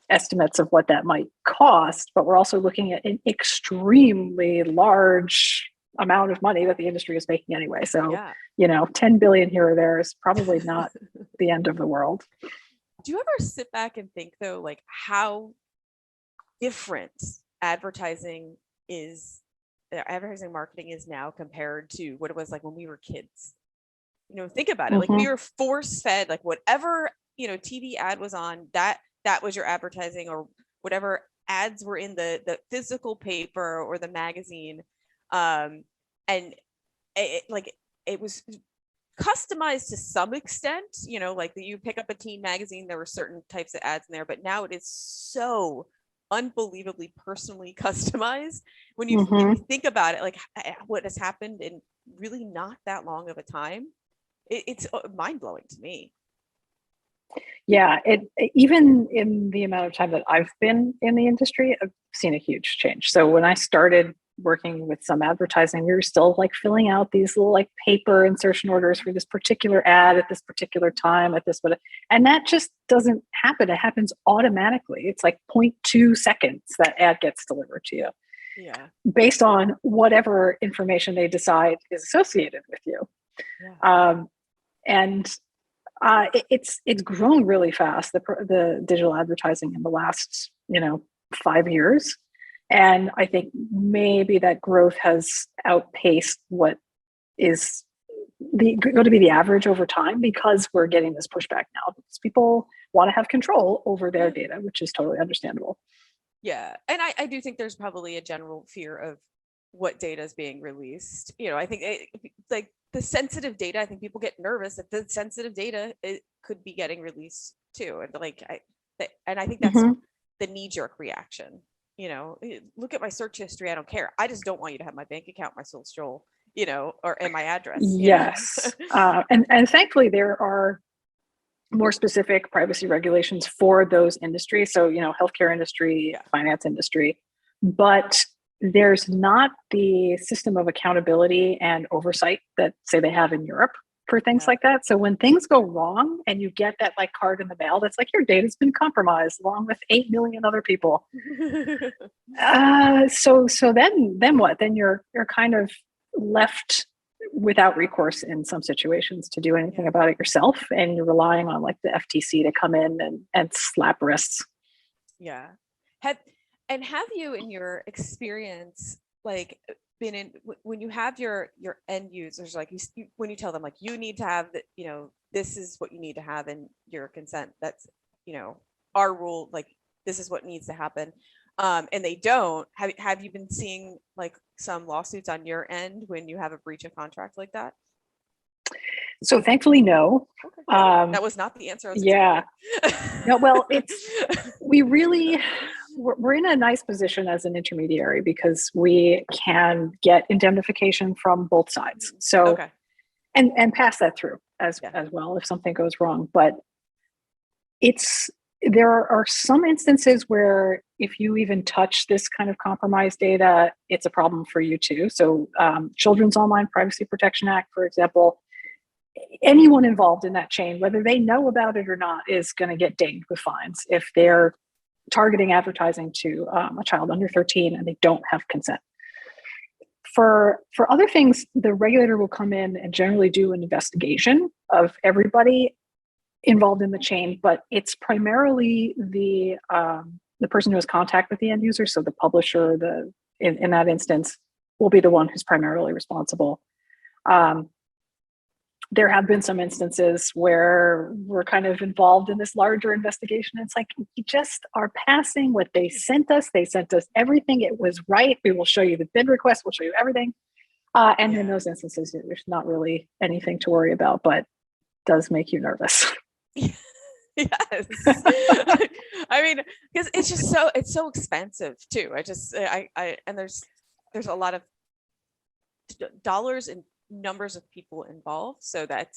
estimates of what that might cost, but we're also looking at an extremely large amount of money that the industry is making anyway. So, 10 billion here or there is probably not the end of the world. Do you ever sit back and think, though, how different advertising marketing is now compared to what it was like when we were kids? Think about it. Mm-hmm. We were force fed, whatever, TV ad was on, that was your advertising, or whatever ads were in the physical paper or the magazine. And it was customized to some extent, you pick up a teen magazine, there were certain types of ads in there, but now it is so unbelievably personally customized when you, when you think about it, what has happened in really not that long of a time. It's mind-blowing to me. Yeah, even in the amount of time that I've been in the industry, I've seen a huge change. So when I started working with some advertising, we were still like filling out these little like paper insertion orders for this particular ad at this particular time at this, and that just doesn't happen. It happens automatically. It's like 0.2 seconds that ad gets delivered to you. Yeah. Based on whatever information they decide is associated with you. Yeah. It's grown really fast, the digital advertising in the last 5 years, and I think maybe that growth has outpaced what is going to be the average over time, because we're getting this pushback now because people want to have control over their data, which is totally understandable. Yeah, and I do think there's probably a general fear of what data is being released. I think like the sensitive data, I think people get nervous that the sensitive data it could be getting released too. And I think that's the knee-jerk reaction. Look at my search history. I don't care. I just don't want you to have my bank account, my social, and my address. Yes. And thankfully there are more specific privacy regulations for those industries. So, healthcare industry, finance industry, but there's not the system of accountability and oversight that, say, they have in Europe for things like that. So when things go wrong and you get that like card in the mail that's like your data's been compromised along with 8 million other people. So then what? Then you're kind of left without recourse in some situations to do anything about it yourself, and you're relying on like the FTC to come in and slap wrists. Yeah. Have you, in your experience, like been in when you have your end users, like when you tell them like you need to have this is what you need to have in your consent, that's our rule, like this is what needs to happen, and they don't, have you been seeing like some lawsuits on your end when you have a breach of contract like that? So thankfully, no. Okay. That was not the answer I was expecting. No, well, we're in a nice position as an intermediary because we can get indemnification from both sides. So, and pass that through as well if something goes wrong. But there are some instances where if you even touch this kind of compromised data, it's a problem for you too. So, Children's Online Privacy Protection Act, for example, anyone involved in that chain, whether they know about it or not, is going to get dinged with fines if they're targeting advertising to a child under 13 and they don't have consent. For other things, the regulator will come in and generally do an investigation of everybody involved in the chain, but it's primarily the person who has contact with the end user. So the publisher, in that instance, will be the one who's primarily responsible. There have been some instances where we're kind of involved in this larger investigation. It's like, we just are passing what they sent us. They sent us everything. It was right. We will show you the bid request. We'll show you everything. And in those instances, there's not really anything to worry about, but does make you nervous. Yes. I mean, because it's so expensive too. And there's a lot of dollars and numbers of people involved, so that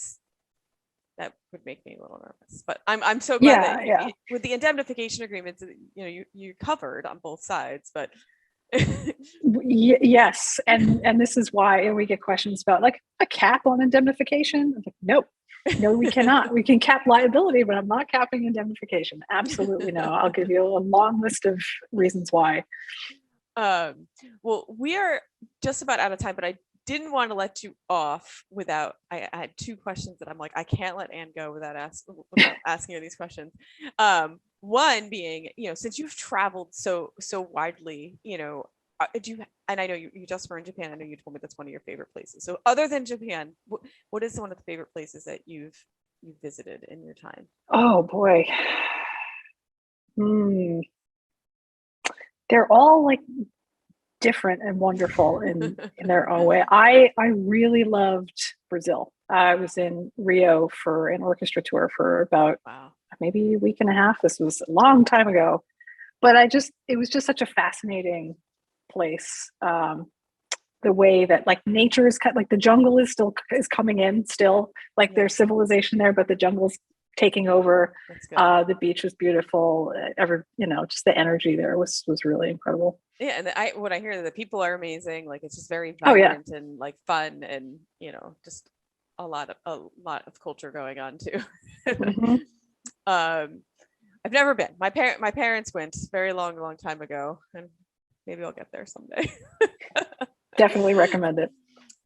would make me a little nervous. But I'm so glad that with the indemnification agreements, you covered on both sides. But yes, and this is why we get questions about like a cap on indemnification. I'm like, nope. No, we cannot. We can cap liability, but I'm not capping indemnification. Absolutely no. I'll give you a long list of reasons why. Well, we are just about out of time, but I didn't want to let you off without, I had two questions that I'm like, I can't let Anne go without asking her these questions. One being, since you've traveled so widely, and I know you just were in Japan. I know you told me that's one of your favorite places. So other than Japan, what is one of the favorite places that you've visited in your time? Oh boy. They're all like different and wonderful in their own way. I really loved Brazil. I was in Rio for an orchestra tour for about maybe a week and a half. This was a long time ago, but it was just such a fascinating place. The way that like nature is like the jungle is coming in still, like there's civilization there, but the jungle's taking over. That's good. The beach was beautiful. Just the energy there was really incredible. Yeah, and when I hear that the people are amazing, like it's just very Oh, yeah. vibrant and like fun, and just a lot of culture going on too. Mhm. I've never been. My parents went very long time ago, and maybe I'll get there someday. Definitely recommend it.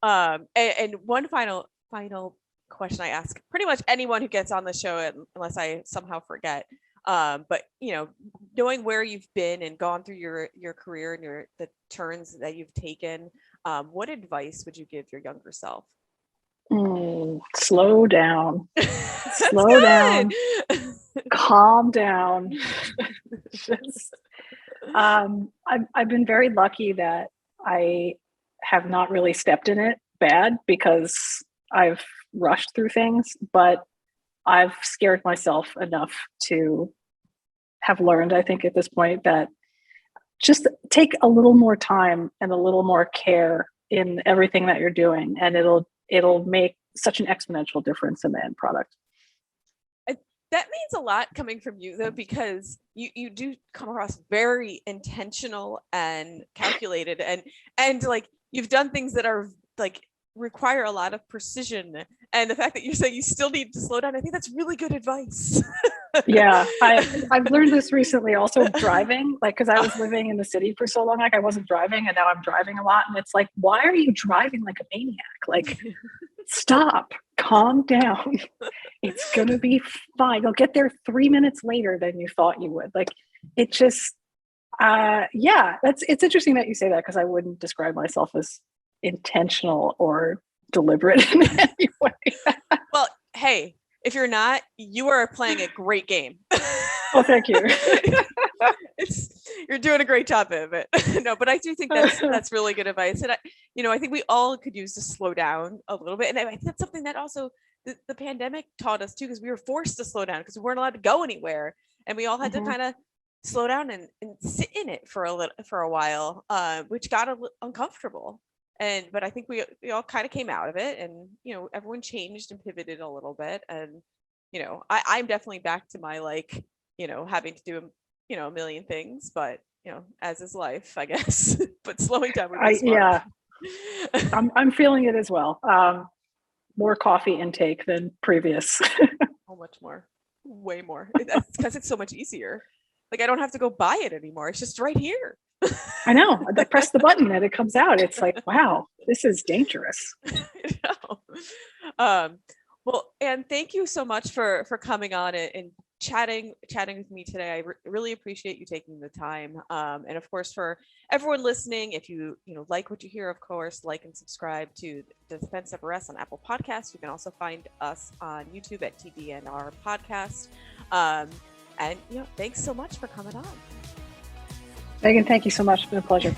And one final question I ask pretty much anyone who gets on the show, unless I somehow forget. But knowing where you've been and gone through your career and the turns that you've taken, what advice would you give your younger self? Slow down. Slow down. Calm down. I've been very lucky that I have not really stepped in it bad because I've rushed through things, but I've scared myself enough to have learned, I think, at this point, that just take a little more time and a little more care in everything that you're doing, and it'll make such an exponential difference in the end product. That means a lot coming from you, though, because you do come across very intentional and calculated, and like you've done things that are like require a lot of precision. And the fact that you're saying you still need to slow down, I think that's really good advice. Yeah, I've learned this recently also driving, like, because I was living in the city for so long, like I wasn't driving, and now I'm driving a lot. And it's like, why are you driving like a maniac? Like, stop, calm down. It's going to be fine. You'll get there 3 minutes later than you thought you would. Like, it just, it's interesting that you say that, because I wouldn't describe myself as intentional or deliberate in any way. Well, hey, if you're not, you are playing a great game. Oh, thank you. You're doing a great job of it. No, but I do think that's really good advice. And I think we all could use to slow down a little bit. And I think that's something that also the pandemic taught us too, because we were forced to slow down because we weren't allowed to go anywhere. And we all had to kind of slow down and sit in it for a while, which got uncomfortable. But I think we all kind of came out of it, and everyone changed and pivoted a little bit. And I'm definitely back to my having to do a million things, but as is life, I guess. But slowing down would be smart. Yeah, I'm feeling it as well. More coffee intake than previous. How much more? Way more. That's because it's so much easier. Like, I don't have to go buy it anymore. It's just right here. I know. I press the button and it comes out. It's like, wow, this is dangerous. Well, Anne, thank you so much for coming on and chatting with me today. I really appreciate you taking the time. And of course, for everyone listening, if you like what you hear, of course, like and subscribe to the Defense Never Rests on Apple Podcasts. You can also find us on YouTube at TDNR Podcast. And thanks so much for coming on. Megan, thank you so much. It's been a pleasure.